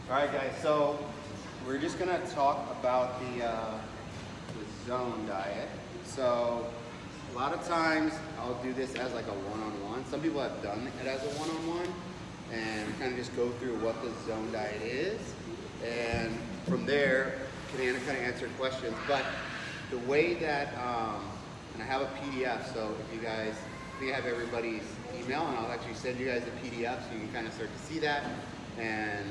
All right, guys, so we're just gonna talk about the zone diet. So a lot of times I'll do this as like a one-on-one. Some people have done it as a one-on-one, and we kind of just go through what the zone diet is, and from there can kind of answer questions. But the way that, and I have a PDF, so if you guys, I think I have everybody's email, and I'll actually send you guys the PDF so you can kind of start to see that and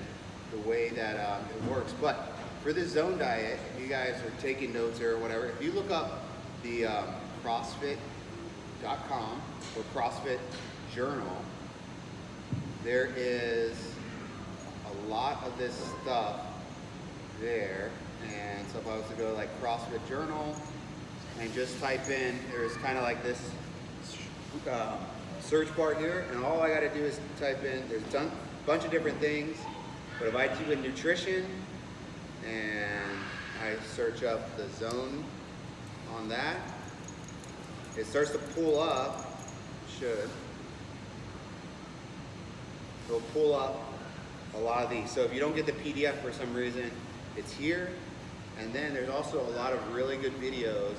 the way that it works. But for this zone diet, if you guys are taking notes or whatever, if you look up the CrossFit.com or CrossFit Journal, there is a lot of this stuff there. And so if I was to go like CrossFit Journal and just type in, there's kind of like this search bar here, and all I got to do is type in, there's a bunch of different things, but if I type in nutrition and I search up the zone on that, it starts to pull up, it'll pull up a lot of these. So if you don't get the PDF for some reason, it's here. And then there's also a lot of really good videos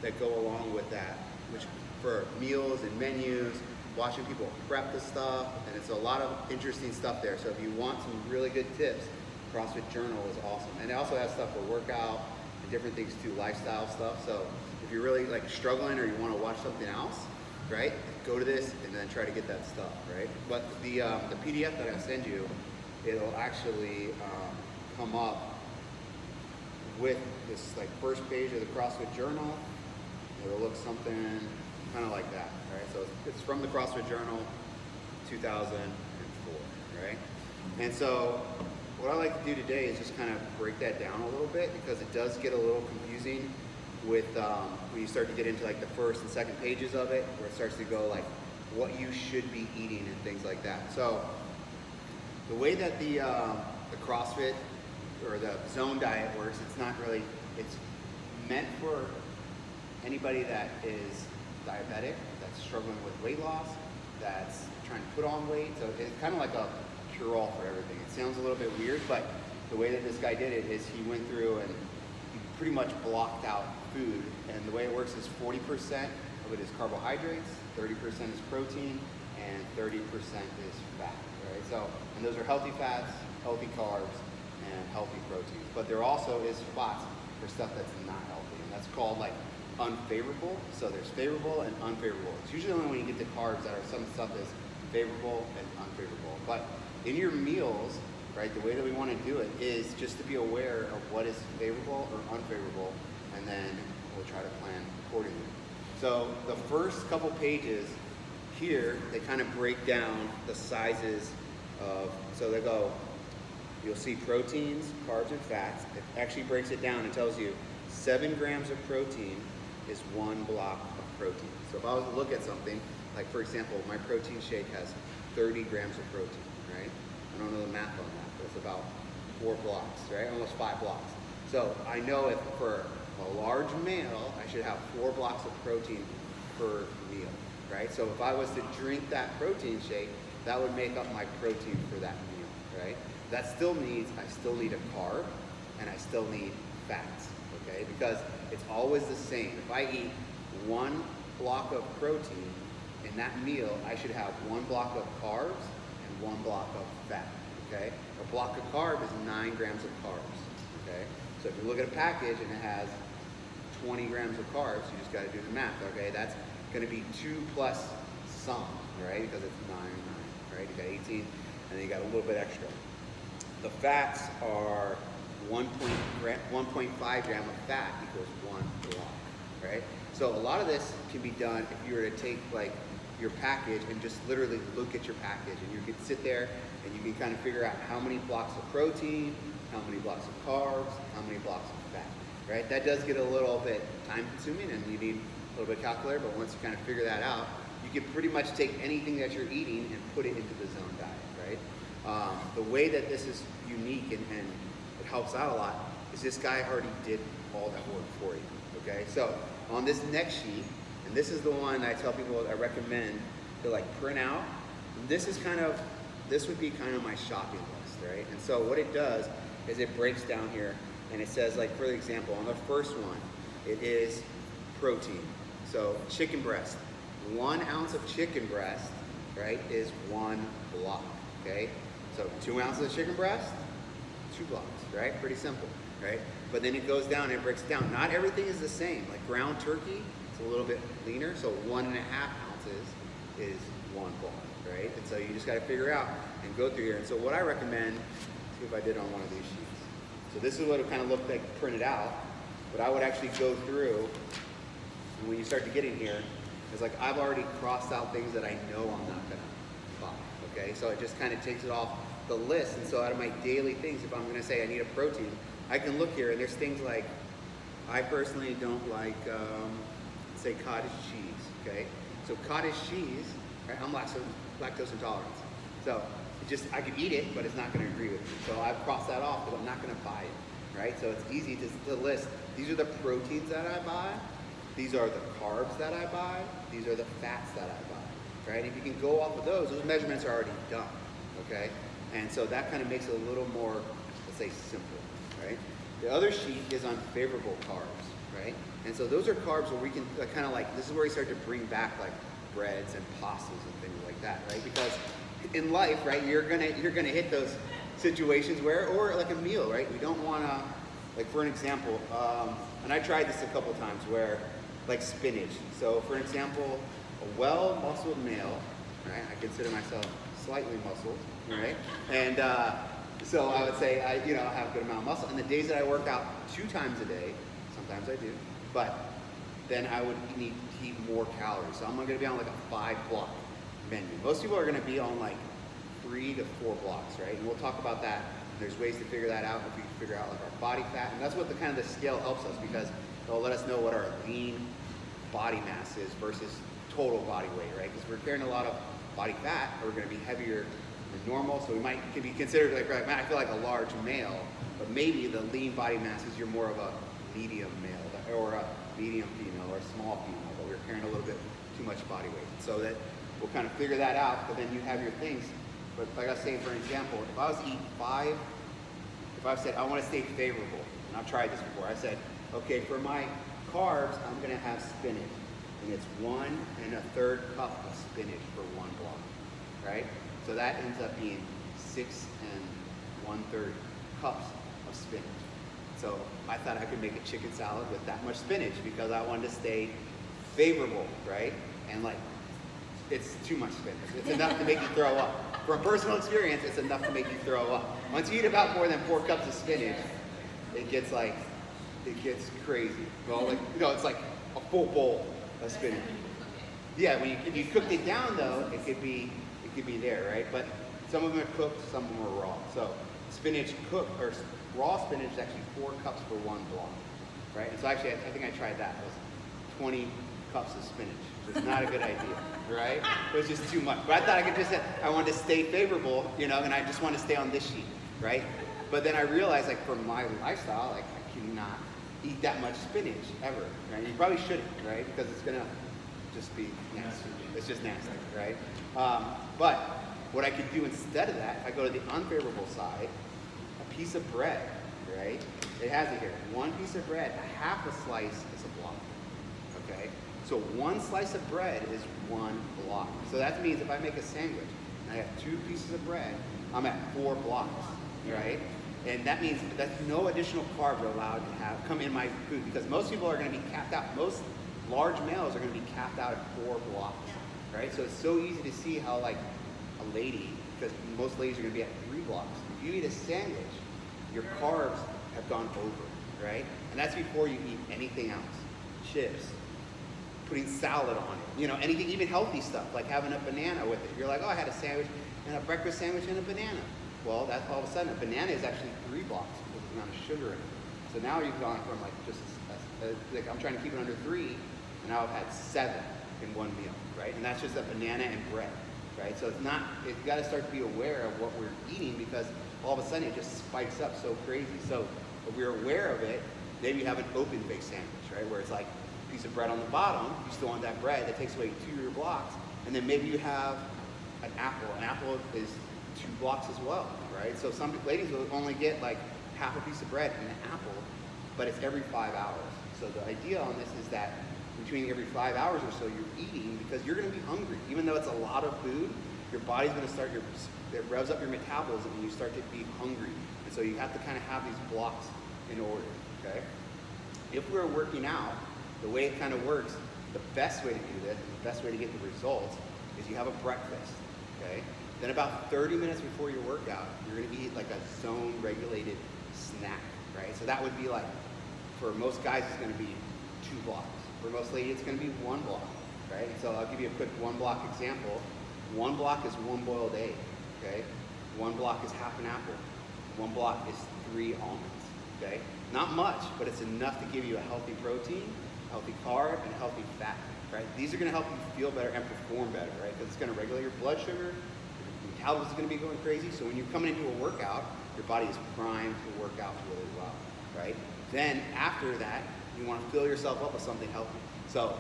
that go along with that, which for meals and menus, watching people prep the stuff, and it's a lot of interesting stuff there. So if you want some really good tips, CrossFit Journal is awesome. And it also has stuff for workout and different things too, lifestyle stuff. So if you're really like struggling or you want to watch something else, right, go to this and then try to get that stuff, right? But the PDF that I send you, it'll actually come up with this like first page of the CrossFit Journal. It'll look something kind of like that, right? So it's from the CrossFit Journal 2004, right? And so what I like to do today is just kind of break that down a little bit, because it does get a little confusing with when you start to get into like the first and second pages of it, where it starts to go like what you should be eating and things like that. So the way that the CrossFit or the zone diet works, it's not really, it's meant for anybody that is diabetic, that's struggling with weight loss, that's trying to put on weight. So it's kind of like a cure-all for everything. It sounds a little bit weird, but the way that this guy did it is he went through and he pretty much blocked out food. And the way it works is 40% of it is carbohydrates, 30% is protein, and 30% is fat, right? So, and those are healthy fats, healthy carbs, and healthy proteins. But there also is spots for stuff that's not healthy, and that's called like unfavorable. So there's favorable and unfavorable. It's usually only when you get to carbs that are some stuff is favorable and unfavorable. But in your meals, right, the way that we want to do it is just to be aware of what is favorable or unfavorable, and then we'll try to plan accordingly. So the first couple pages here, they kind of break down the sizes of, so they go, you'll see proteins, carbs, and fats. It actually breaks it down and tells you 7 grams of protein is 1 block of protein. So if I was to look at something, like for example, my protein shake has 30 grams of protein, right? I don't know the math on that, but it's about 4 blocks, right? Almost 5 blocks. So I know if for a large meal, I should have 4 blocks of protein per meal, right? So if I was to drink that protein shake, that would make up my protein for that meal, right? That still means I still need a carb and I still need fats, okay? Because it's always the same. If I eat 1 block of protein in that meal, I should have 1 block of carbs and 1 block of fat, okay? A block of carb is 9 grams of carbs, okay? So if you look at a package and it has 20 grams of carbs, you just gotta do the math, okay? That's gonna be 2 plus some, right? Because it's 9, right? You got 18, and then you got a little bit extra. The fats are 1.5 gram of fat equals 1 block, right? So a lot of this can be done if you were to take like your package and just literally look at your package, and you can sit there and you can kind of figure out how many blocks of protein, how many blocks of carbs, how many blocks of fat, right? That does get a little bit time consuming and you need a little bit of calculator, but once you kind of figure that out, you can pretty much take anything that you're eating and put it into the zone diet, right? The way that this is unique and it helps out a lot is this guy already did all that work for you, okay? So on this next sheet, and this is the one I tell people I recommend to like print out, this is kind of this would be kind of my shopping list, right? And so what it does is it breaks down here, and it says, like, for example, on the first one, it is protein. So chicken breast, 1 ounce of chicken breast, right, is 1 block, okay? So 2 ounces of chicken breast, 2 blocks, right? Pretty simple, right? But then it goes down and it breaks down. Not everything is the same. Like ground turkey, it's a little bit leaner, so 1.5 ounces is 1 block, right? And so you just got to figure out and go through here. And so what I recommend, see if I did on one of these sheets. So this is what it kind of looked like printed out, but I would actually go through, and when you start to get in here, it's like I've already crossed out things that I know I'm not gonna buy, okay? So it just kind of takes it off the list. And so out of my daily things, if I'm gonna say I need a protein, I can look here and there's things like, I personally don't like, say cottage cheese, okay? So cottage cheese, right, I'm lactose intolerant. So it just, I could eat it, but it's not gonna agree with me. So I've crossed that off, but I'm not gonna buy it, right? So it's easy to list, these are the proteins that I buy, these are the carbs that I buy, these are the fats that I buy, right? If you can go off of those measurements are already done, okay? And so that kind of makes it a little more, let's say, simple, right? The other sheet is unfavorable carbs, right? And so those are carbs where we can kind of like, this is where we start to bring back like breads and pastas and things like that, right? Because in life, right, you're gonna hit those situations where, or like a meal, right? We don't wanna, like for an example, and I tried this a couple times where, like spinach. So for example, a well-muscled male, right? I consider myself slightly muscled, right? And so I would say I have a good amount of muscle. And the days that I work out 2 times a day, sometimes I do, but then I would need to eat more calories. So I'm gonna be on like a 5-block menu. Most people are gonna be on like 3 to 4 blocks, right? And we'll talk about that. There's ways to figure that out if we can figure out like our body fat. And that's what the kind of the scale helps us, because it'll let us know what our lean body mass is versus total body weight, right? Because we're carrying a lot of body fat, or we're gonna be heavier than normal. So we can be considered like, right, man, I feel like a large male, but maybe the lean body mass is you're more of a medium male or a medium female or a small female, but we're carrying a little bit too much body weight. So that we'll kind of figure that out, but then you have your things. But like I was saying, for example, if I was to eat 5, if I said I want to stay favorable, and I've tried this before, I said, okay, for my carbs, I'm gonna have spinach, and it's 1 1/3 cup of spinach for 1 block, right? So that ends up being 6 1/3 cups of spinach. So I thought I could make a chicken salad with that much spinach because I wanted to stay favorable, right? And like, it's too much spinach. It's enough to make you throw up. From personal experience, it's enough to make you throw up. Once you eat about more than 4 cups of spinach, it gets crazy. Well, like, it's like a full bowl of spinach. Yeah, if you cooked it down though, it could be there, right? But some of them are cooked, some of them are raw. So spinach cooked, or raw spinach is actually 4 cups for 1 block, right? And so actually, I think I tried that. It was 20 cups of spinach. It's not a good idea, right? It was just too much. But I thought I could just, I wanted to stay favorable, and I just want to stay on this sheet, right? But then I realized, like, for my lifestyle, like, I cannot eat that much spinach ever, right? You probably shouldn't, right? Because it's gonna just be nasty. It's just nasty, right? But what I could do instead of that, if I go to the unfavorable side, a piece of bread, right? It has it here. 1 piece of bread, a half a slice is a block, okay? So 1 slice of bread is 1 block. So that means if I make a sandwich and I have 2 pieces of bread, I'm at 4 blocks, right? And that means that no additional carbs are allowed to come in my food, because most people are going to be capped out. Most large males are going to be capped out at 4 blocks, right? So it's so easy to see how, like, a lady, because most ladies are going to be at 3 blocks. If you eat a sandwich, your carbs have gone over, right? And that's before you eat anything else. Chips, putting salad on it, anything, even healthy stuff, like having a banana with it. You're like, oh, I had a sandwich and a breakfast sandwich and a banana. Well, that's all of a sudden, a banana is actually 3 blocks with the amount of sugar in it. So now you've gone from like like I'm trying to keep it under 3, and now I've had 7 in 1 meal, right? And that's just a banana and bread, right? So you got to start to be aware of what we're eating, because all of a sudden it just spikes up so crazy. So if we're aware of it, maybe you have an open face sandwich, right? Where it's like a piece of bread on the bottom, you still want that bread, that takes away 2 of your blocks, and then maybe you have an apple. An apple is 2 blocks as well, right? So some ladies will only get like half a piece of bread and an apple, but it's every 5 hours. So the idea on this is that between every 5 hours or so you're eating, because you're going to be hungry. Even though it's a lot of food, your body's going to start, it revs up your metabolism and you start to be hungry. And so you have to kind of have these blocks in order, okay? If we're working out, the way it kind of works, the best way to do this, the best way to get the results is you have a breakfast, okay? Then about 30 minutes before your workout, you're going to eat like a zone regulated snack, right? So that would be like, for most guys, it's going to be 2 blocks. For most ladies, it's going to be 1 block, right? So I'll give you a quick 1 block example. 1 block is 1 boiled egg, okay? 1 block is half an apple. 1 block is 3 almonds, okay? Not much, but it's enough to give you a healthy protein, healthy carb, and a healthy fat, right? These are going to help you feel better and perform better, right? Because it's going to regulate your blood sugar, your metabolism is going to be going crazy. So when you're coming into a workout, your body is primed to work out really well, right? Then after that, you want to fill yourself up with something healthy. So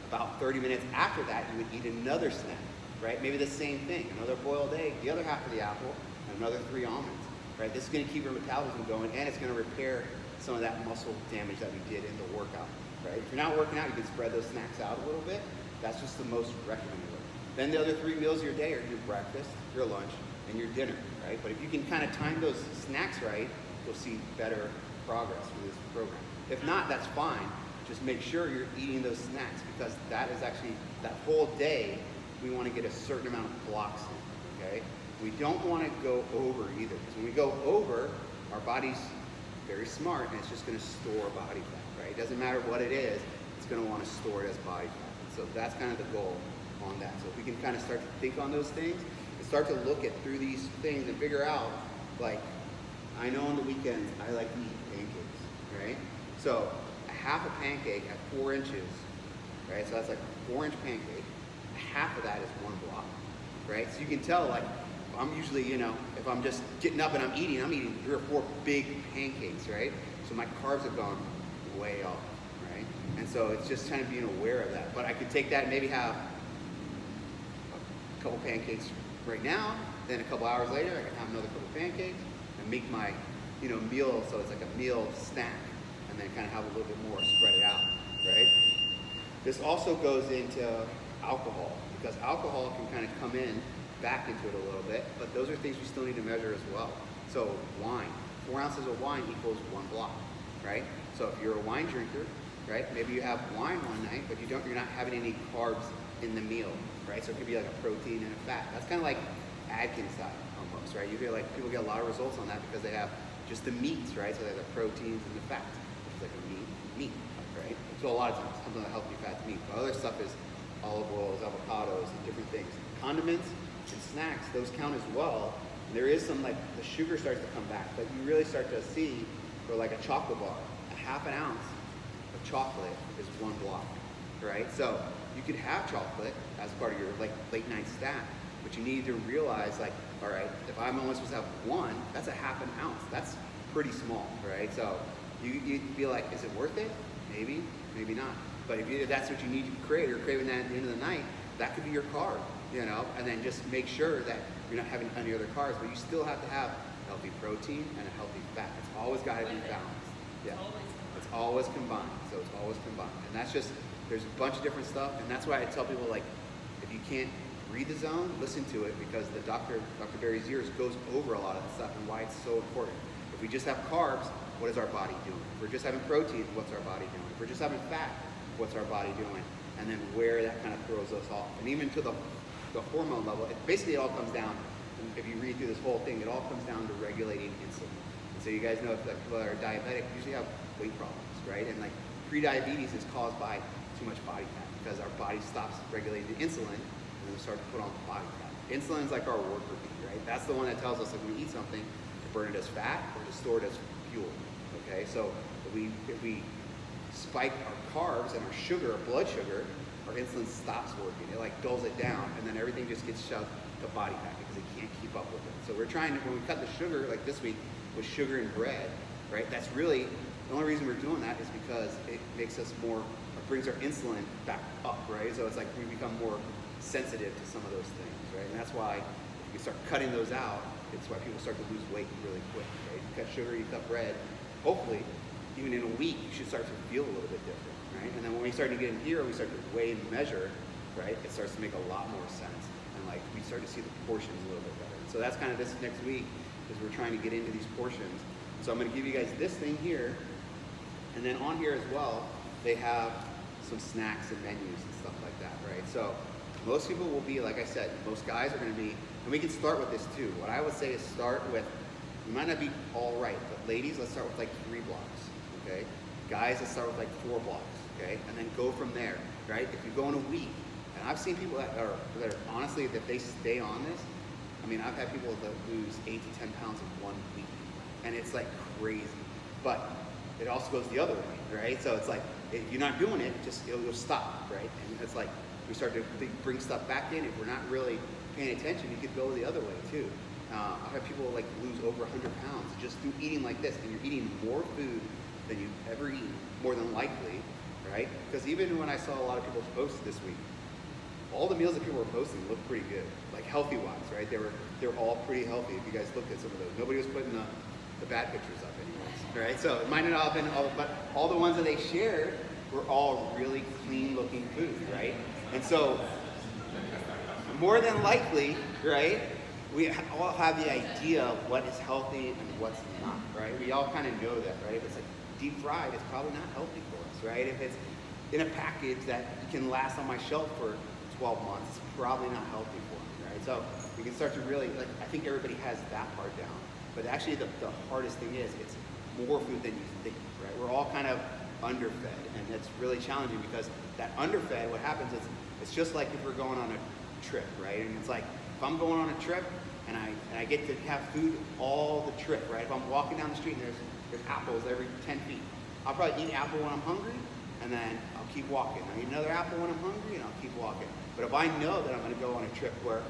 about 30 minutes after that, you would eat another snack, right? Maybe the same thing, another boiled egg, the other half of the apple, and another 3 almonds, right? This is going to keep your metabolism going, and it's going to repair some of that muscle damage that we did in the workout, right? If you're not working out, you can spread those snacks out a little bit. That's just the most recommended way. Then the other 3 meals of your day are your breakfast, your lunch, and your dinner, right? But if you can kind of time those snacks right, you'll see better progress with this program. If not, that's fine. Just make sure you're eating those snacks, because that is actually, that whole day, we want to get a certain amount of blocks in, okay? We don't want to go over either, because when we go over, our body's very smart, and it's just going to store body fat, right? It doesn't matter what it is, it's going to want to store it as body fat. And so that's kind of the goal on that. So if we can kind of start to think on those things, and start to look at through these things and figure out, like, I know on the weekends, I like to eat pancakes, right? So a half a pancake at 4 inches, right? So that's like a 4-inch pancake. Half of that is 1 block, right? So you can tell, like, I'm usually, you know, if I'm just getting up and I'm eating 3 or 4 big pancakes, right? So my carbs have gone way off, right? And so it's just kind of being aware of that. But I could take that and maybe have a couple pancakes right now, then a couple hours later, I can have another couple pancakes and make my, you know, meal, so it's like a meal snack, and then kind of have a little bit more, spread it out, right? This also goes into alcohol, because alcohol can kind of come in back into it a little bit, but those are things we still need to measure as well. So wine, 4 ounces of wine equals 1 block, right? So if you're a wine drinker, right, maybe you have wine one night, but you're not having any carbs in the meal, right? So it could be like a protein and a fat. That's kind of like Atkins diet almost, right? You feel like people get a lot of results on that because they have just the meats, right? So they have the proteins and the fats, which is like a meat, right? So a lot of times, something that healthy fats meat. But other stuff is olive oils, avocados, and different things. Condiments and snacks, those count as well. And there is some, like, the sugar starts to come back, but you really start to see, for like a chocolate bar, a half an ounce of chocolate is 1 block, right? So you could have chocolate as part of your like late night snack, but you need to realize, like, all right, if I'm only supposed to have 1, that's a half an ounce. That's pretty small, right? So you'd be like, is it worth it? Maybe, maybe not. But if that's what you need to create, or craving that at the end of the night, that could be your carb, you know? And then just make sure that you're not having any other carbs, but you still have to have healthy protein and a healthy fat. It's always got to be balanced. Yeah, it's always combined. So it's always combined. And that's just, there's a bunch of different stuff. And that's why I tell people, like, if you can't read the zone, listen to it, because the Dr. Barry's years goes over a lot of the stuff and why it's so important. If we just have carbs, what is our body doing? If we're just having protein, what's our body doing? If we're just having fat, what's our body doing? And then where that kind of throws us off. And even to the hormone level, it all comes down, and if you read through this whole thing, it all comes down to regulating insulin. And so you guys know, if people that are diabetic usually have weight problems, right? And like pre-diabetes is caused by too much body fat, because our body stops regulating the insulin and we start to put on body fat. Insulin is like our worker bee, right? That's the one that tells us if we eat something to burn it as fat or to store it as fuel, okay? So if we spike our carbs and our sugar, our blood sugar, our insulin stops working. It like dulls it down, and then everything just gets shoved to body fat because it can't keep up with it. So we're trying to, when we cut the sugar, like this week, with sugar and bread, right? That's really, the only reason we're doing that is because it makes us more, it brings our insulin back up, right? So it's like we become more sensitive to some of those things, right? And that's why you start cutting those out, it's why people start to lose weight really quick, right? You cut sugar, you cut bread. Hopefully, even in a week, you should start to feel a little bit different, right? And then when we start to get in here, we start to weigh and measure, right? It starts to make a lot more sense. And like, we start to see the portions a little bit better. So that's kind of this next week, is we're trying to get into these portions. So I'm gonna give you guys this thing here, and then on here as well, they have some snacks and menus and stuff like that, right? So most people will be, like I said, most guys are gonna be, and we can start with this too. What I would say is start with, you might not be all right, but ladies, let's start with like 3 blocks, okay? Guys, let's start with like 4 blocks, okay? And then go from there, right? If you go in a week, and I've seen people that are honestly, if they stay on this, I mean, I've had people that lose 8 to 10 pounds in 1 week, and it's like crazy. But it also goes the other way, right? So it's like, if you're not doing it, it'll stop, right? And it's like, we start to bring stuff back in. If we're not really paying attention, you could go the other way too. I've had people like lose over 100 pounds just through eating like this, and you're eating more food than you've ever eaten, more than likely, right? Because even when I saw a lot of people's posts this week, all the meals that people were posting looked pretty good, like healthy wise, right? They were all pretty healthy. If you guys looked at some of those, nobody was putting the bad pictures up anyways, right? So it might not have been but all the ones that they shared were all really clean looking food, right? And so more than likely, right, we all have the idea of what is healthy and what's not, right? We all kind of know that, right? If it's like deep fried, it's probably not healthy for us, right? If it's in a package that can last on my shelf for 12 months, it's probably not healthy for me, right? So we can start to really, like, I think everybody has that part down. But actually the hardest thing is, it's more food than you think, right? We're all kind of underfed, and it's really challenging because that underfed, what happens is, it's just like if we're going on a trip, right? And it's like, if I'm going on a trip and I get to have food all the trip, right? If I'm walking down the street and there's apples every 10 feet, I'll probably eat an apple when I'm hungry, and then I'll keep walking. I'll eat another apple when I'm hungry, and I'll keep walking. But if I know that I'm gonna go on a trip where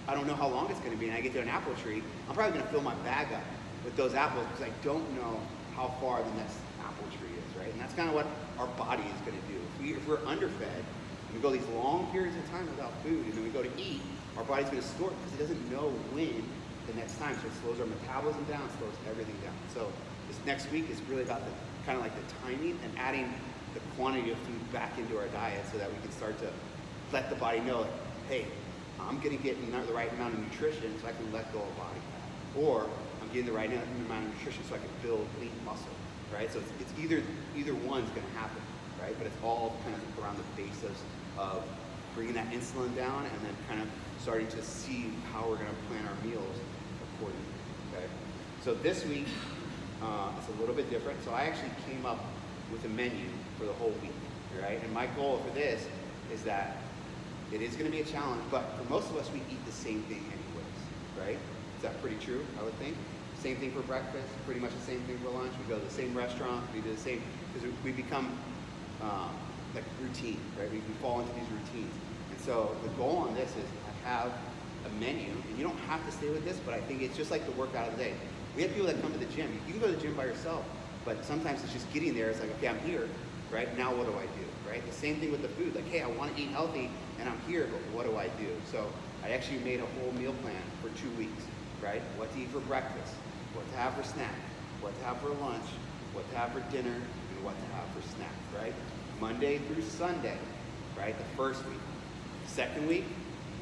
I don't know how long it's gonna be, and I get to an apple tree, I'm probably gonna fill my bag up with those apples because I don't know how far the next apple tree is, right? And that's kind of what our body is gonna do. If we're underfed, and we go these long periods of time without food, and then we go to eat, our body's gonna store it because it doesn't know when the next time. So it slows our metabolism down, slows everything down. So this next week is really about the kind of like the timing and adding the quantity of food back into our diet so that we can start to let the body know, like, hey, I'm gonna get the right amount of nutrition so I can let go of body fat. Or I'm getting the right amount of nutrition so I can build lean muscle, right? So it's either one's gonna happen, right? But it's all kind of around the basis of bringing that insulin down and then kind of starting to see how we're gonna plan our meals accordingly, okay? So this week, it's a little bit different. So I actually came up with a menu for the whole week, right? And my goal for this is that it is gonna be a challenge, but for most of us, we eat the same thing anyways, right? Is that pretty true, I would think? Same thing for breakfast, pretty much the same thing for lunch. We go to the same restaurant, we do the same, because we become like routine, right? We fall into these routines. And so the goal on this is I have a menu, and you don't have to stay with this, but I think it's just like the workout of the day. We have people that come to the gym. You can go to the gym by yourself, but sometimes it's just getting there. It's like, okay, I'm here, right? Now what do I do, right? The same thing with the food. Like, hey, I want to eat healthy, and I'm here, but what do I do? So I actually made a whole meal plan for 2 weeks, right? What to eat for breakfast, what to have for snack, what to have for lunch, what to have for dinner, and what to have for snack, right? Monday through Sunday, right? The first week. Second week,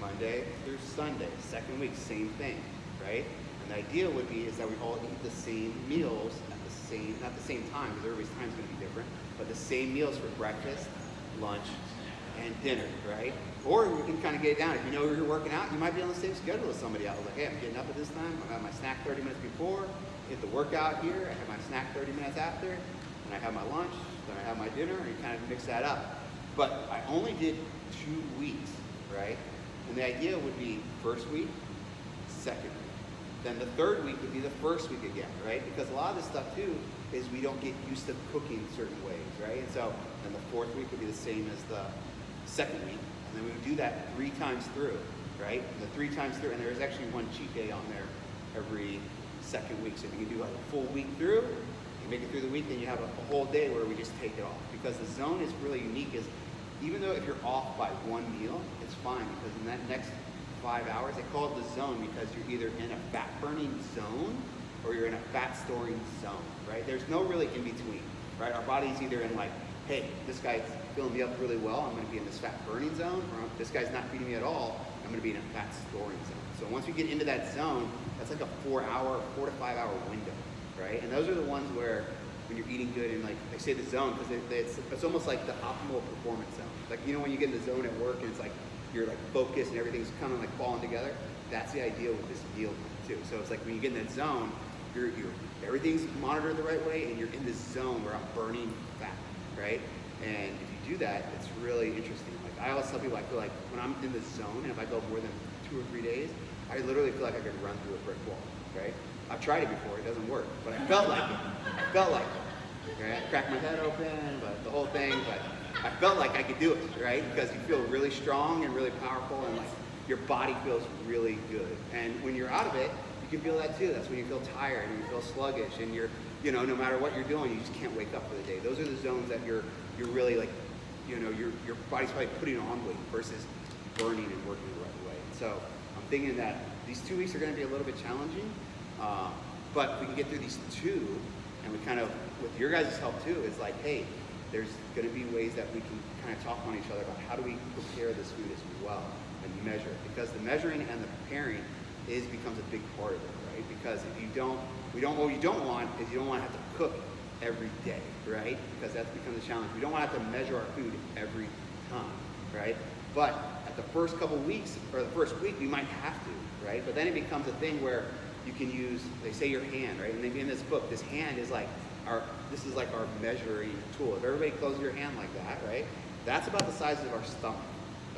Monday through Sunday. Second week, same thing, right? And the idea would be is that we all eat the same meals at the same, not the same time, because everybody's time is going to be different, but the same meals for breakfast, lunch, and dinner, right? Or we can kind of get it down. If you know you're working out, you might be on the same schedule as somebody else. Like, hey, I'm getting up at this time. I have my snack 30 minutes before, hit the workout here. I have my snack 30 minutes after, and I have my lunch, then I have my dinner, and you kind of mix that up. But I only did 2 weeks, right? And the idea would be first week, second week. Then the third week would be the first week again, right? Because a lot of this stuff too is we don't get used to cooking certain ways, right? And so then the fourth week would be the same as the second week. And then we would do that 3 times through, right? And the 3 times through, and there's actually one cheat day on there every second week. So if you can do a full week through, you make it through the week, then you have a whole day where we just take it off. Because the zone is really unique, is even though if you're off by 1 meal, it's fine, because in that next 5 hours. They call it the zone because you're either in a fat burning zone or you're in a fat storing zone, right? There's no really in between, right? Our body's either in like, hey, this guy's filling me up really well, I'm gonna be in this fat burning zone, or this guy's not feeding me at all, I'm gonna be in a fat storing zone. So once we get into that zone, that's like a 4 to 5 hour window, right? And those are the ones where when you're eating good and like I say the zone because it's almost like the optimal performance zone. Like, you know, when you get in the zone at work and it's like you're like focused and everything's kind of like falling together, that's the idea with this meal too. So it's like when you get in that zone, you're everything's monitored the right way and you're in this zone where I'm burning fat, right? And if you do that, it's really interesting. Like I always tell people, I feel like when I'm in the zone and if I go more than 2 or 3 days, I literally feel like I could run through a brick wall, right? I've tried it before, it doesn't work, but I felt like it. I felt like it, right? I cracked my head open, but the whole thing, but I felt like I could do it, right? Because you feel really strong and really powerful and like your body feels really good. And when you're out of it, you can feel that too. That's when you feel tired and you feel sluggish and you're, you know, no matter what you're doing, you just can't wake up for the day. Those are the zones that you're really like, you know, your body's probably putting on weight versus burning and working the right way. So I'm thinking that these 2 weeks are going to be a little bit challenging, but we can get through these 2, and we kind of, with your guys' help too, it's like, hey, there's going to be ways that we can kind of talk on each other about how do we prepare this food as well and measure it, because the measuring and the preparing becomes a big part of it, right? Because if you don't, what you don't want is you don't want to have to cook every day, right? Because that's become the challenge. We don't want to have to measure our food every time, right? But at the first couple weeks, or the first week, we might have to, right? But then it becomes a thing where you can use, they say your hand, right? And maybe in this book, this hand is like this is like our measuring tool. If everybody closes your hand like that, right? That's about the size of our stomach,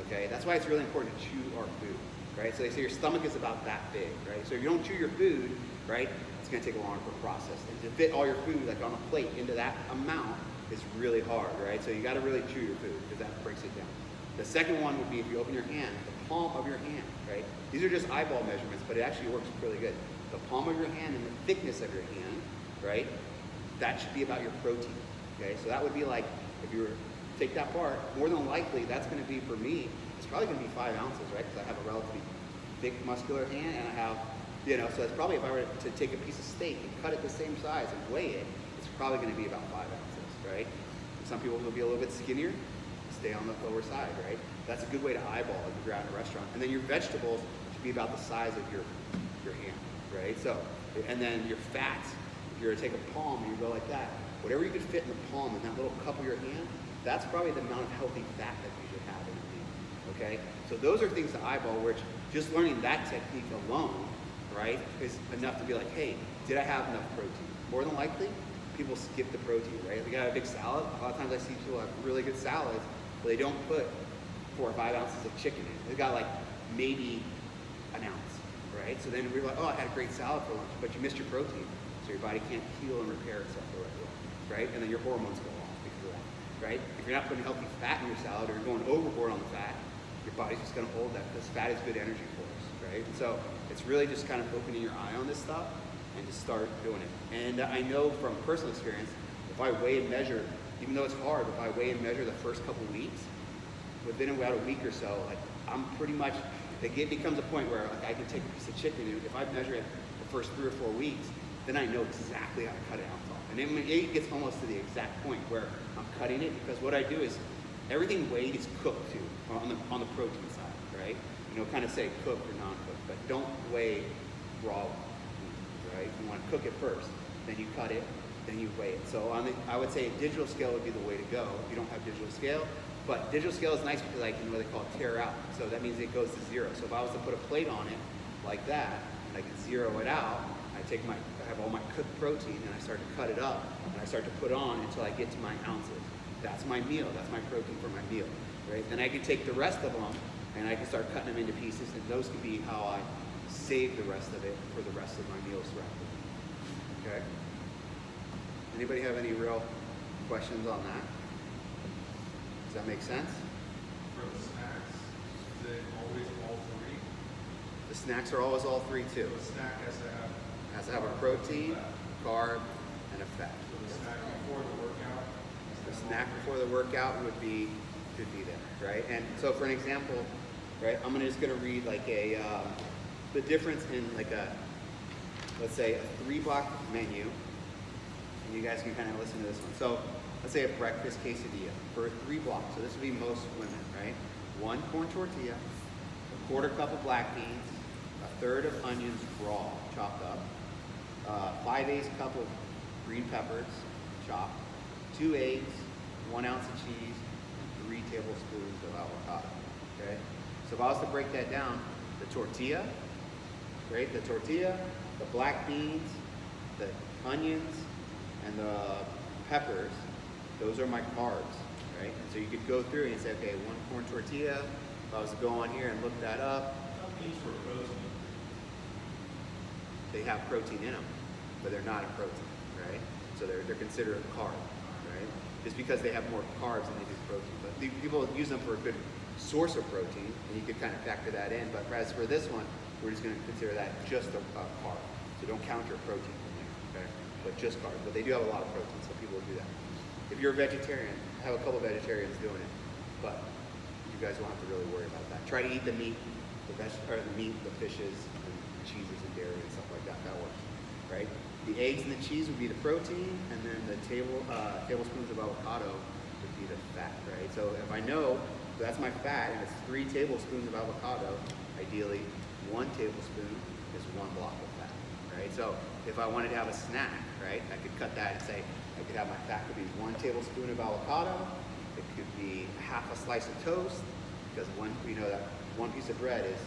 okay? That's why it's really important to chew our food, right? So they say your stomach is about that big, right? So if you don't chew your food, right, it's gonna take a longer for process. And to fit all your food like on a plate into that amount is really hard, right? So you gotta really chew your food because that breaks it down. The second one would be if you open your hand, the palm of your hand, right? These are just eyeball measurements, but it actually works really good. The palm of your hand and the thickness of your hand, right? That should be about your protein, okay? So that would be like, if you were to take that part, more than likely that's gonna be, for me, it's probably gonna be 5 ounces, right? Because I have a relatively thick muscular hand and I have, you know, so it's probably, if I were to take a piece of steak and cut it the same size and weigh it, it's probably gonna be about 5 ounces, right? Some people will be a little bit skinnier, stay on the lower side, right? That's a good way to eyeball if you're out in a restaurant. And then your vegetables should be about the size of your hand, right? So, and then your fats, if you're to take a palm and you go like that, whatever you could fit in the palm in that little cup of your hand, that's probably the amount of healthy fat that you should have in your meal, okay? So those are things to eyeball, which just learning that technique alone, right, is enough to be like, hey, did I have enough protein? More than likely, people skip the protein, right? If you got a big salad, a lot of times I see people have really good salads, but they don't put 4 or 5 ounces of chicken in it. They got like maybe an ounce, right? So then we're like, oh, I had a great salad for lunch, but you missed your protein, so your body can't heal and repair itself the right way, right? And then your hormones go off because of that, right? If you're not putting healthy fat in your salad or you're going overboard on the fat, your body's just gonna hold that, because fat is good energy for us, right? And so it's really just kind of opening your eye on this stuff and just start doing it. And I know from personal experience, if I weigh and measure, even though it's hard, if I weigh and measure the first couple weeks, within about a week or so, like I'm pretty much, it becomes a point where like I can take a piece of chicken and if I measure it the first 3 or 4 weeks, then I know exactly how to cut it out off. And it gets almost to the exact point where I'm cutting it, because what I do is everything weighed is cooked too, on the protein side, right? You know, kind of say cooked or non-cooked, but don't weigh raw, right? You want to cook it first, then you cut it, then you weigh it. So I would say a digital scale would be the way to go if you don't have digital scale. But digital scale is nice because I can, what they call it, tear out. So that means it goes to 0. So if I was to put a plate on it like that, and I can zero it out, I have all my cooked protein and I start to cut it up and I start to put on until I get to my ounces. That's my meal, that's my protein for my meal, right? Then I can take the rest of them and I can start cutting them into pieces, and those can be how I save the rest of it for the rest of my meals throughout the week, okay? Anybody have any real questions on that? Does that make sense? For the snacks, is it always all 3? The snacks are always all 3 too. So a snack Has to have a protein, carb, and a fat. So the snack before the workout? The snack before the workout could be there, right? And so for an example, right? I'm just gonna read like the difference in like let's say a 3-block menu, and you guys can kind of listen to this one. So let's say a breakfast quesadilla for 3 blocks. So this would be most women, right? 1 corn tortilla, a 1/4 cup of black beans, a 1/3 of onions raw, chopped up, 5/8 cup of green peppers, chopped, 2 eggs, 1 ounce of cheese, and 3 tablespoons of avocado, okay? So if I was to break that down, the tortilla, right? The tortilla, the black beans, the onions, and the peppers, those are my carbs, right? And so you could go through and say, okay, 1 corn tortilla. If I was to go on here and look that up, These were protein. they have protein in them, but they're not a protein, right? So they're considered a carb, right? Just because they have more carbs than they do protein. But people use them for a good source of protein, and you could kind of factor that in. But as for this one, we're just going to consider that just a carb. So don't count your protein in there, okay? But just carbs. But they do have a lot of protein, so people will do that. If you're a vegetarian, I have a couple of vegetarians doing it, but you guys won't have to really worry about that. Try to eat the meat, the meat, the fishes, and cheeses and dairy and stuff like that. That works, right? The eggs and the cheese would be the protein, and then the tablespoons of avocado would be the fat, right? So if I know that's my fat, and it's 3 tablespoons of avocado, ideally 1 tablespoon is 1 block of fat, right? So if I wanted to have a snack, right, I could cut that and say I could have my fat could be 1 tablespoon of avocado. It could be half a slice of toast, because we know that 1 piece of bread is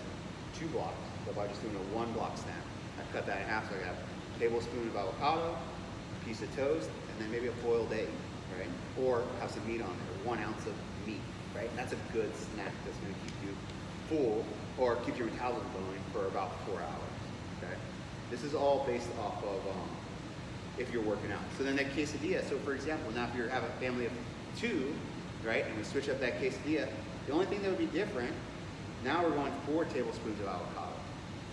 2 blocks. So if I just doing a 1 block snack, I cut that in half, so I have a tablespoon of avocado, a piece of toast, and then maybe a boiled egg, right? Or have some meat on there, 1 ounce of meat, right? And that's a good snack that's going to keep you full or keep your metabolism going for about 4 hours, okay? This is all based off of if you're working out. So then that quesadilla, so for example, now if you have a family of 2, right, and we switch up that quesadilla, the only thing that would be different, now we're going 4 tablespoons of avocado,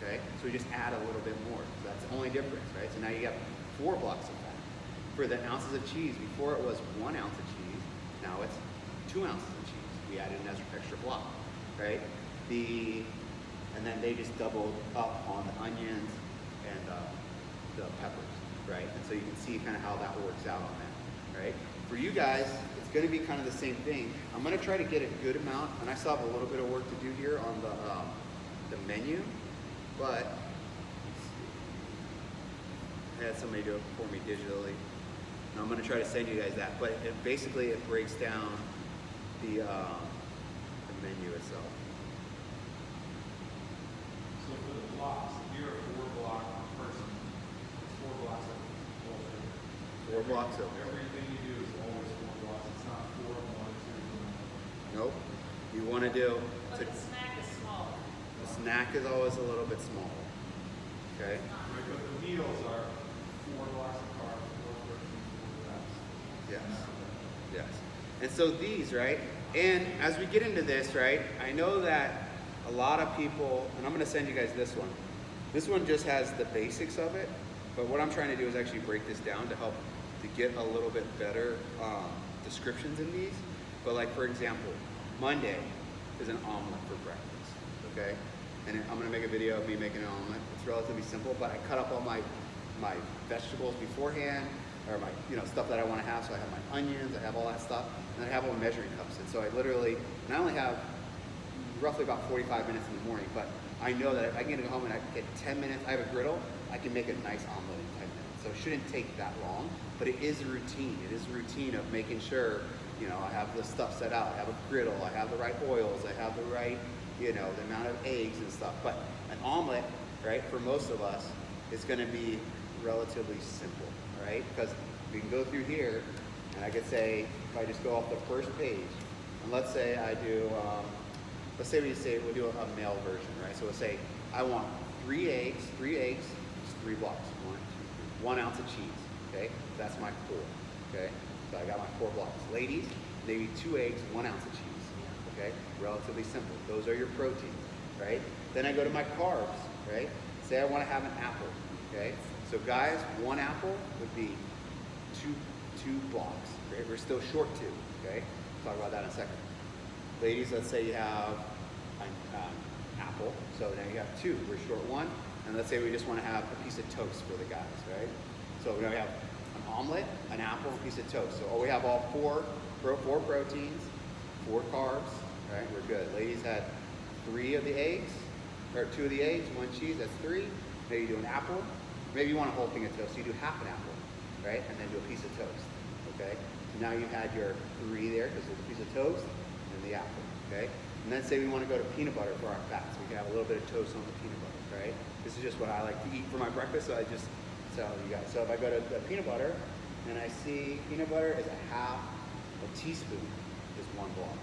okay? So we just add a little bit more. So that's the only difference, right? So now you have 4 blocks of fat. For the ounces of cheese, before it was 1 ounce of cheese, now it's 2 ounces of cheese. We added an extra block, right? And then they just doubled up on the onions and the peppers, right? And so you can see kind of how that works out on that, right? For you guys, it's going to be kind of the same thing. I'm going to try to get a good amount, and I still have a little bit of work to do here on the menu, but let's see. I had somebody do it for me digitally, and I'm going to try to send you guys that. But basically it breaks down the menu itself. So for the blocks, if you're a 4-block person, it's 4 blocks of culture. 4 blocks of Everything you do is always 4 blocks. It's not 4, 1, 2, 1. Nope. You want to do. But the snack is smaller. The snack is always a little bit smaller. Okay. Right, but the meals are 4 blocks of carbs, 4 protein, 4 fats. Yes. Yes. And so these, right? And as we get into this, right, I know that a lot of people, and I'm going to send you guys this one. This one just has the basics of it, but what I'm trying to do is actually break this down to help to get a little bit better descriptions in these. But like, for example, Monday is an omelet for breakfast, okay? And I'm going to make a video of me making an omelet. It's relatively simple, but I cut up all my vegetables beforehand, or my stuff that I want to have. So I have my onions, I have all that stuff, and I have all measuring cups. And so I literally, and I only have roughly about 45 minutes in the morning, but I know that if I can get home and I get 10 minutes, I have a griddle, I can make a nice omelet in 10 minutes. So it shouldn't take that long, but it is a routine. It is a routine of making sure, I have the stuff set out, I have a griddle, I have the right oils, I have the right, the amount of eggs and stuff. But an omelet, right, for most of us, is gonna be relatively simple, right? Because we can go through here, and I could say, if I just go off the first page, and let's say I do, we'll do a male version, right? So we'll say, I want 3 eggs, it's 3 blocks, 1, 2, 3, 1 ounce of cheese, okay? That's my 4, okay? So I got my 4 blocks. Ladies, maybe 2 eggs, 1 ounce of cheese, okay? Relatively simple. Those are your proteins, right? Then I go to my carbs, right? Say I want to have an apple, okay? So guys, 1 apple would be 2 blocks, right? We're still short 2, okay? We'll talk about that in a second. Ladies, let's say you have apple. So now you have two. We're short one. And let's say we just want to have a piece of toast for the guys, right? So now we have an omelet, an apple, a piece of toast. So we have all four proteins, 4 carbs, right? We're good. Ladies had 3 of the eggs, or 2 of the eggs, 1 cheese, that's 3. Maybe you do an apple. Maybe you want a whole thing of toast, so you do half an apple, right? And then do a piece of toast, okay? So now you had your 3 there, because there's a piece of toast and the apple, okay? And then say we want to go to peanut butter for our fats. We can have a little bit of toast on the peanut butter, right? This is just what I like to eat for my breakfast, so I just tell you guys. So if I go to the peanut butter, and I see peanut butter is a teaspoon is 1 block,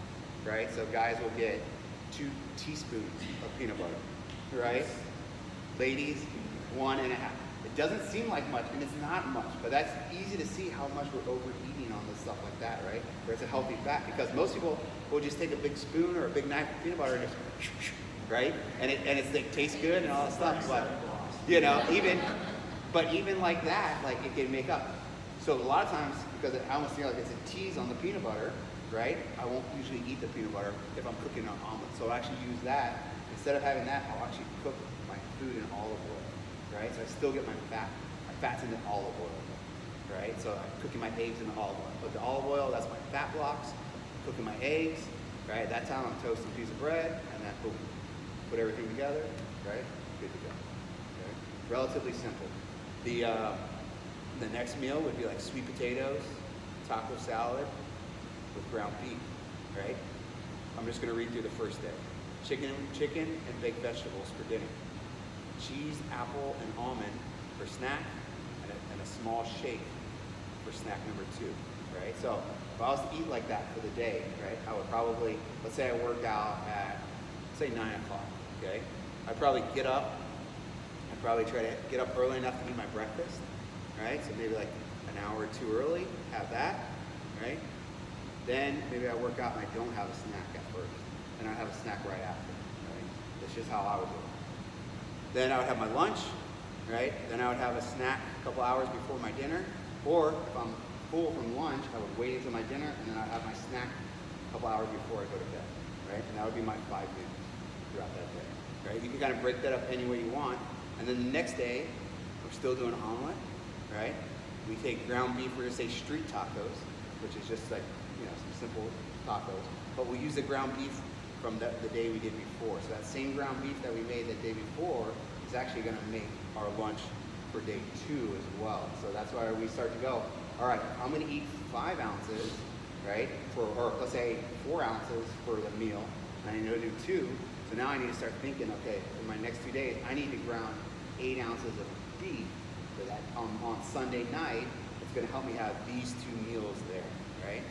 right? So guys will get 2 teaspoons of peanut butter, right? Ladies, 1.5. It doesn't seem like much, and it's not much, but that's easy to see how much we're overeating on this stuff like that, right? Where it's a healthy fat, because most people will just take a big spoon or a big knife of peanut butter and just, right? And it tastes good and all that stuff, but you know, even like that, like it can make up. So a lot of times, because I almost feel like it's a tease on the peanut butter, right? I won't usually eat the peanut butter if I'm cooking an omelet. So I'll actually use that. Instead of having that, I'll actually cook my food in olive oil, right? So I still get my fat's in the olive oil, right? So I'm cooking my eggs in the olive oil. Put the olive oil, that's my fat blocks. Cooking my eggs, right? That time I'm toasting a piece of bread, and then boom, put everything together, right? Good to go. Okay? Relatively simple. The next meal would be like sweet potatoes, taco salad with ground beef, right? I'm just gonna read through the first day. Chicken and baked vegetables for dinner. Cheese, apple, and almond for snack, and a small shake for snack number 2, right? So if I was to eat like that for the day, right, I would probably, let's say I work out at, say 9 o'clock, okay? I'd probably get up, I'd probably try to get up early enough to eat my breakfast, right? So maybe like an hour or 2 early, have that, right? Then maybe I work out and I don't have a snack at first, and I have a snack right after, right? That's just how I would do it. Then I would have my lunch, right? Then I would have a snack a couple hours before my dinner, or if I'm full from lunch, I would wait until my dinner, and then I'd have my snack a couple hours before I go to bed, right? And that would be my 5 meals throughout that day, right? You can kind of break that up any way you want, and then the next day, we're still doing an omelet, right? We take ground beef, we're gonna say street tacos, which is just like, you know, some simple tacos, but we use the ground beef from the day we did before. So that same ground beef that we made the day before is actually gonna make our lunch for day 2 as well. So that's why we start to go, all right, I'm gonna eat 5 ounces, right? Or let's say 4 ounces for the meal, and I know to do 2. So now I need to start thinking, okay, for my next 2 days, I need to ground 8 ounces of beef for that on Sunday night. It's gonna help me have these 2 meals there, right?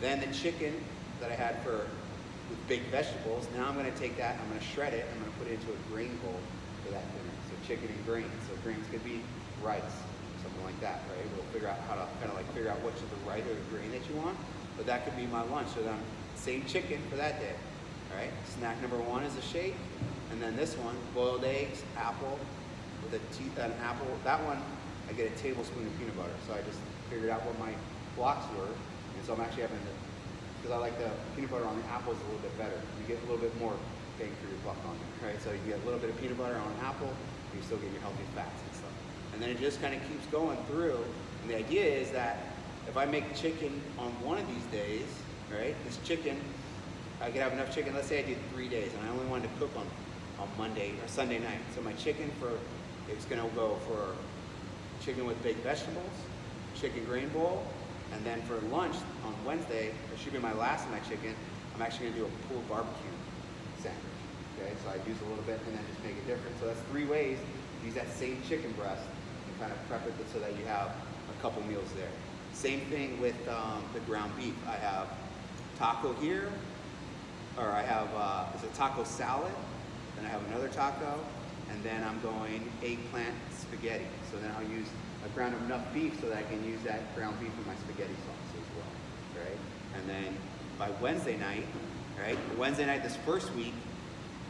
Then the chicken that I had with baked vegetables, now I'm gonna take that, I'm gonna shred it, I'm gonna put it into a grain bowl for that dinner. So chicken and grains. So grains could be rice, something like that, right? We'll figure out how to kind of like figure out which of the rice or the grain that you want, but that could be my lunch. So then same chicken for that day, all right? Snack number 1 is a shake, and then this one, boiled eggs, apple, with an apple. That one, I get a tablespoon of peanut butter. So I just figured out what my blocks were, and so I'm actually having because I like the peanut butter on the apples a little bit better. You get a little bit more bang for your buck on it, right? So you get a little bit of peanut butter on an apple, and you still get your healthy fats and stuff. And then it just kind of keeps going through. And the idea is that if I make chicken on one of these days, right? This chicken, I could have enough chicken. Let's say I did 3 days, and I only wanted to cook on Monday or Sunday night. So my chicken it's gonna go for chicken with baked vegetables, chicken grain bowl. And then for lunch on Wednesday, it should be my last of my chicken, I'm actually gonna do a pulled barbecue sandwich, okay? So I use a little bit and then just make it different. So that's 3 ways to use that same chicken breast and kind of prep it so that you have a couple meals there. Same thing with the ground beef. I have taco here, or I have, it's a taco salad, then I have another taco, and then I'm going eggplant spaghetti. So then I'll use I ground up enough beef so that I can use that ground beef in my spaghetti sauce as well, right? And then by Wednesday night, right? Wednesday night this first week,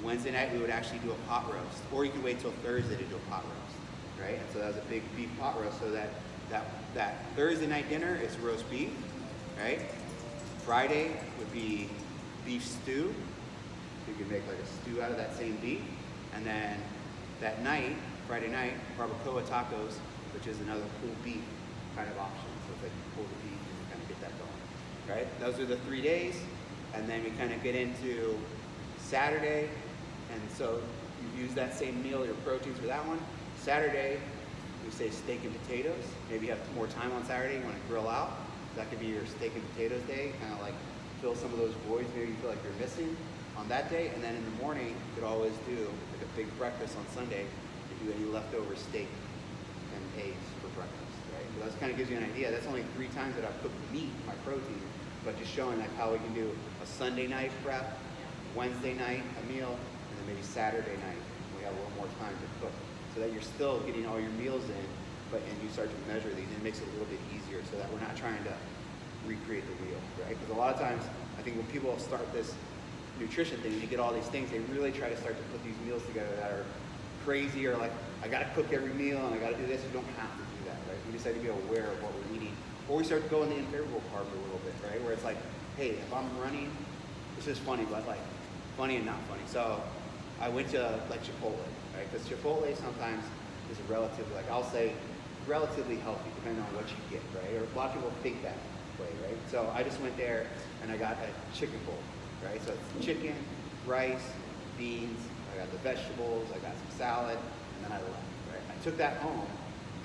Wednesday night we would actually do a pot roast, or you can wait till Thursday to do a pot roast, right? And so that was a big beef pot roast. So that Thursday night dinner is roast beef, right? Friday would be beef stew. So you can make like a stew out of that same beef. And then that night, Friday night, barbacoa tacos, which is another pulled beef kind of option. So it's like you pull the beef and you kind of get that going, right? Those are the 3 days. And then we kind of get into Saturday. And so you use that same meal, your proteins for that one. Saturday, we say steak and potatoes. Maybe you have more time on Saturday, you want to grill out. That could be your steak and potatoes day, kind of like fill some of those voids maybe you feel like you're missing on that day. And then in the morning, you could always do like a big breakfast on Sunday to do any leftover steak and eggs for breakfast, right? So that kind of gives you an idea. That's only 3 times that I've cooked meat, my protein, but just showing like how we can do a Sunday night prep, Wednesday night a meal, and then maybe Saturday night we have a little more time to cook, so that you're still getting all your meals in, and you start to measure these, and it makes it a little bit easier so that we're not trying to recreate the wheel, right? Because a lot of times, I think when people start this nutrition thing, they get all these things, they really try to start to put these meals together that are crazy, or like, I gotta cook every meal and I gotta do this. You don't have to do that, right? We just have to be aware of what we're eating. Or we start to go in the unfavorable carbs a little bit, right? Where it's like, hey, if I'm running, this is funny, but like, funny and not funny. So I went to like Chipotle, right? Because Chipotle sometimes is a relatively, like I'll say, relatively healthy depending on what you get, right? Or a lot of people think that way, right? So I just went there and I got a chicken bowl, right? So it's chicken, rice, beans, I got the vegetables, I got some salad, and then I left, right? I took that home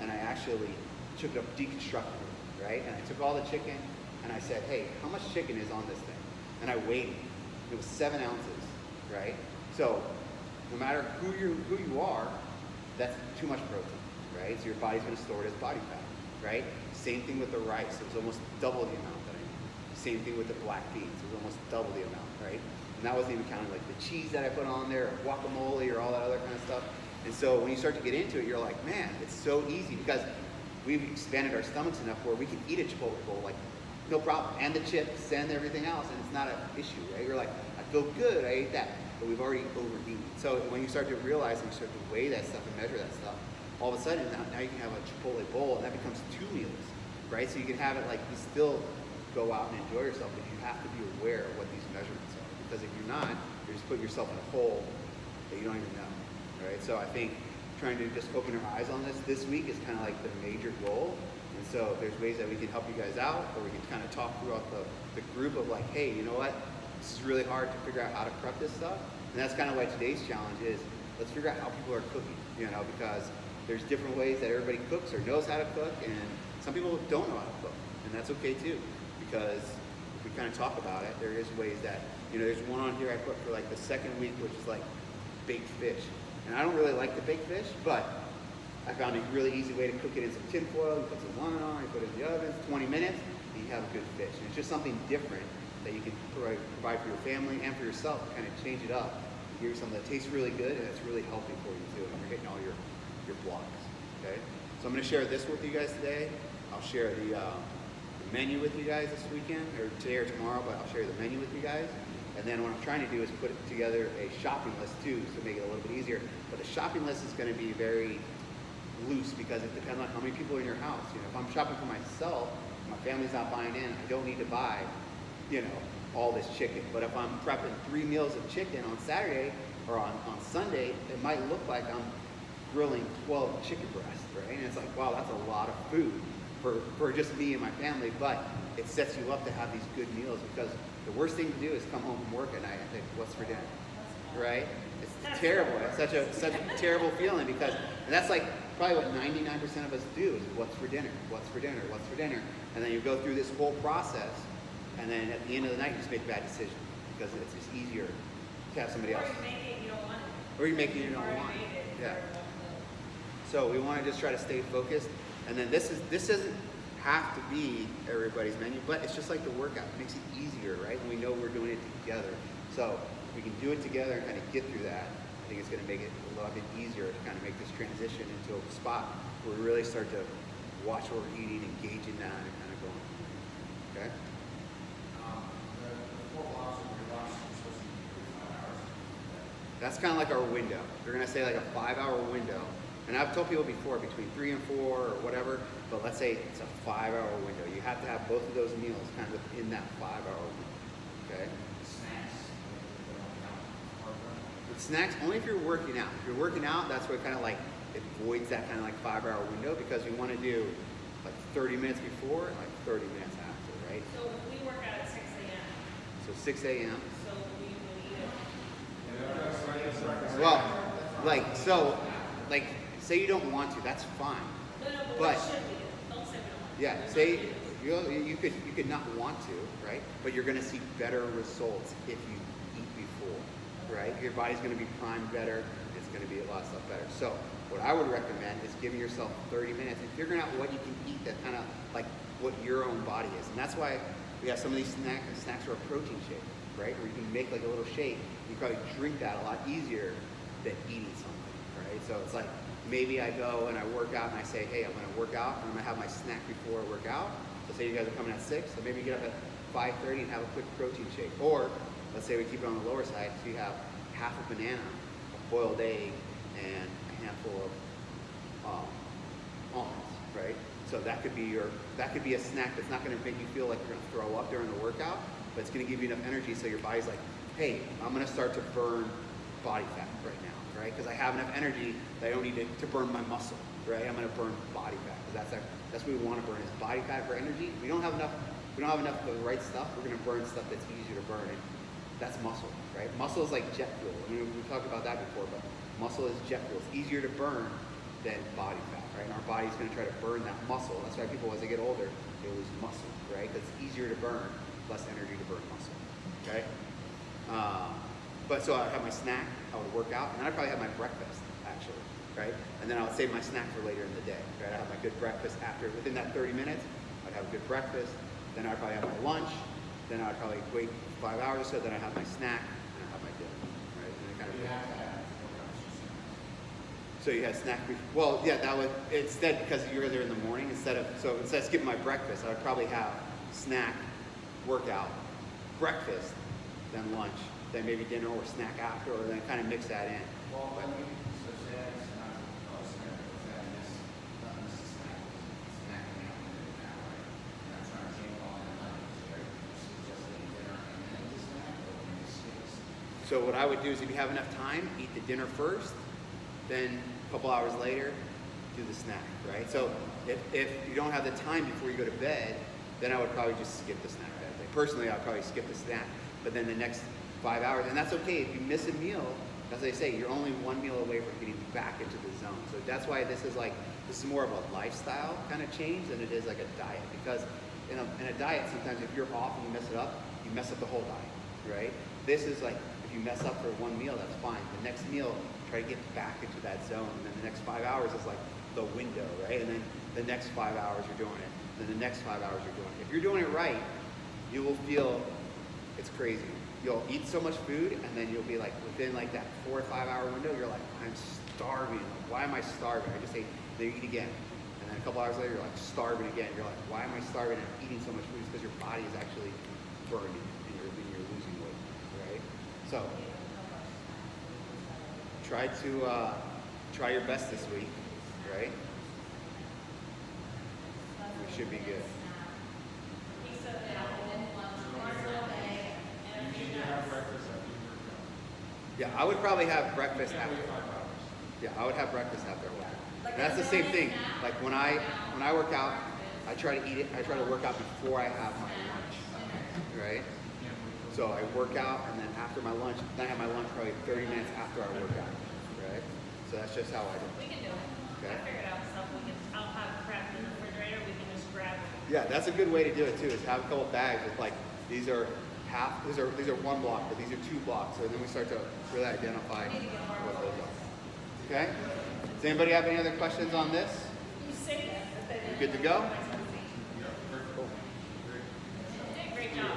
and I actually took it up, deconstructed it, right? And I took all the chicken and I said, hey, how much chicken is on this thing? And I weighed it. It was 7 ounces, right? So no matter who you are, that's too much protein. Right? So your body's going to store it as body fat, right? Same thing with the rice. It was almost double the amount that I need. Same thing with the black beans. It was almost double the amount, right? And that wasn't even counting like the cheese that I put on there, or guacamole, or all that other kind of stuff. And so when you start to get into it, you're like, man, it's so easy because we've expanded our stomachs enough where we can eat a Chipotle bowl, like, no problem. And the chips and everything else, and it's not an issue, right? You're like, I feel good, I ate that. But we've already overeaten. So when you start to realize and you start to weigh that stuff and measure that stuff, all of a sudden, now you can have a Chipotle bowl, and that becomes 2 meals, right? So you can have it like you still go out and enjoy yourself, but you have to be aware of what these measurements are. Because if you're not, you're just putting yourself in a hole that you don't even know, right? So I think trying to just open our eyes on this week is kind of like the major goal. And so there's ways that we can help you guys out, or we can kind of talk throughout the group of like, hey, you know what? This is really hard to figure out how to prep this stuff. And that's kind of why today's challenge is, let's figure out how people are cooking, because there's different ways that everybody cooks or knows how to cook, and some people don't know how to cook, and that's okay too, because if we kind of talk about it, there is ways that, there's one on here I put for like the second week, which is like baked fish. And I don't really like the baked fish, but I found a really easy way to cook it in some tin foil. You put some lemon on, you put it in the oven, 20 minutes, and you have a good fish. And it's just something different that you can provide for your family and for yourself to kind of change it up. Give you something that tastes really good and it's really healthy for you too, and you're hitting all your blocks, okay? So I'm going to share this with you guys today. I'll share the menu with you guys this weekend, or today or tomorrow, but I'll share the menu with you guys. And then what I'm trying to do is put together a shopping list too, to make it a little bit easier. But the shopping list is going to be very loose because it depends on how many people are in your house. If I'm shopping for myself, my family's not buying in, I don't need to buy, all this chicken. But if I'm prepping 3 meals of chicken on Saturday or on Sunday, it might look like I'm grilling 12 chicken breasts, right? And it's like, wow, that's a lot of food for just me and my family, but it sets you up to have these good meals, because the worst thing to do is come home from work at night and think, what's for dinner, right? It's terrible. It's such a terrible feeling, because, and that's like probably what 99% of us do is what's for dinner, what's for dinner, what's for dinner. And then you go through this whole process, and then at the end of the night, you just make a bad decision, because it's just easier to have somebody else. Or you make it, you don't want it. Or you make it, you don't want it. Yeah. So we want to just try to stay focused, and then this doesn't have to be everybody's menu, but it's just like the workout. It makes it easier, right? And we know we're doing it together. So if we can do it together and kind of get through that, I think it's going to make it a lot bit easier to kind of make this transition into a spot where we really start to watch what we're eating, engage in that, and kind of going. Okay? The 4 blocks of your blocks are supposed to be 5 hours. That's kind of like our window. We're going to say like a 5-hour window. And I've told people before, between 3 and 4 or whatever, but let's say it's a 5-hour window. You have to have both of those meals kind of within that 5-hour window, okay? Snacks. Snacks only if you're working out. If you're working out, that's what kind of like it voids that kind of like 5-hour window because you want to do like 30 minutes before and like 30 minutes after, right? So if we work out at 6 a.m., So 6 a.m. so we would eat it. Well, like say you don't want to, that's fine. No, but But- what should we do? Don't say we don't want to. Yeah, We're say not gonna do you could not want to, right? But you're gonna see better results if you eat before, right? Your body's gonna be primed better. It's gonna be a lot of stuff better. So what I would recommend is giving yourself 30 minutes and figuring out what you can eat that kind of like what your own body is. And that's why we have some of these snacks are a protein shake, right? Where you can make like a little shake. You probably drink that a lot easier than eating something, right? So it's like maybe I go and I work out and I say, hey, I'm gonna work out and I'm gonna have my snack before I work out. So say you guys are coming at 6, so maybe you get up at 5:30 and have a quick protein shake. Or let's say we keep it on the lower side, so you have half a banana, a boiled egg, and a handful of almonds, right? So that could be a snack that's not going to make you feel like you're going to throw up during the workout, but it's going to give you enough energy so your body's like, hey, I'm going to start to burn body fat right now, right? Because I have enough energy that I don't need to burn my muscle, right? I'm going to burn body fat because that's what we want to burn is body fat for energy. We don't have enough of the right stuff. We're going to burn stuff that's easier to burn, and that's muscle, right? Muscle is like jet fuel. I mean, we talked about that before, but muscle is jet fuel. It's easier to burn than body fat, right? And our body's going to try to burn that muscle. That's why people, as they get older, they lose muscle, right? Because it's easier to burn, less energy to burn muscle, okay? But so I would have my snack, I would work out, and then I'd probably have my breakfast, actually, right? And then I would save my snack for later in the day, right? I'd have my good breakfast within that 30 minutes, I'd have a good breakfast, then I'd probably have my lunch, then I'd probably wait 5 hours or so, then I'd have my snack, and I'd have my dinner, right? And then kind of so you had snack before. Well, yeah, that would instead because you're there in the morning instead of skipping my breakfast, I would probably have snack, workout, breakfast, then lunch, then maybe dinner or snack after, or then kind of mix that in. Well, when we so say it's not a snack, that is not a snack, snacking out an hour. And I'm trying to change all my life, right? So just eat dinner and then the snack, or when you skip. So what I would do is if you have enough time, eat the dinner first, then a couple hours later, do the snack, right? So if you don't have the time before you go to bed, then I would probably just skip the snack that day. Personally, I'd probably skip the snack, but then the next 5 hours, and that's okay. If you miss a meal, as they say, you're only one meal away from getting back into the zone. So that's why this is more of a lifestyle kind of change than it is like a diet. Because in a diet, sometimes if you're off and you mess it up, you mess up the whole diet, right? This is like, if you mess up for one meal, that's fine. The next meal, try to get back into that zone. And then the next 5 hours is like the window, right? And then the next 5 hours you're doing it. Then the next 5 hours you're doing it. If you're doing it right, you will feel, it's crazy. You'll eat so much food, and then you'll be like, within like that 4 or 5 hour window, you're like, I'm starving. Like, why am I starving? I just ate, then you eat again. And then a couple hours later, you're like starving again. You're like, why am I starving and eating so much food? It's because your body is actually burning and you're losing weight, right? So try your best this week, right? We should be good. Pizza and lunch all day, and a You few need to have nuts. breakfast after you work out. Yeah, I would probably have breakfast Can't after. wait 5 hours. Yeah, I would have breakfast after I work out. Like And that's a the same morning thing. snack? Like when I work out, I try to eat it. I try to work out before I have my lunch, right? Can't wait So I work out, and then after my lunch, then I have my lunch probably 30 minutes after I work out, right? So that's just how I do We it. can do it. Okay. I figured out stuff. I'll have prep in the refrigerator. We can just grab it. Yeah, that's a good way to do it too. Is have a couple bags with like these are 1 block, but these are 2 blocks. So then we start to really identify what those are. Okay. Does anybody have any other questions on this? You say that, but then You good to go? You did a great job.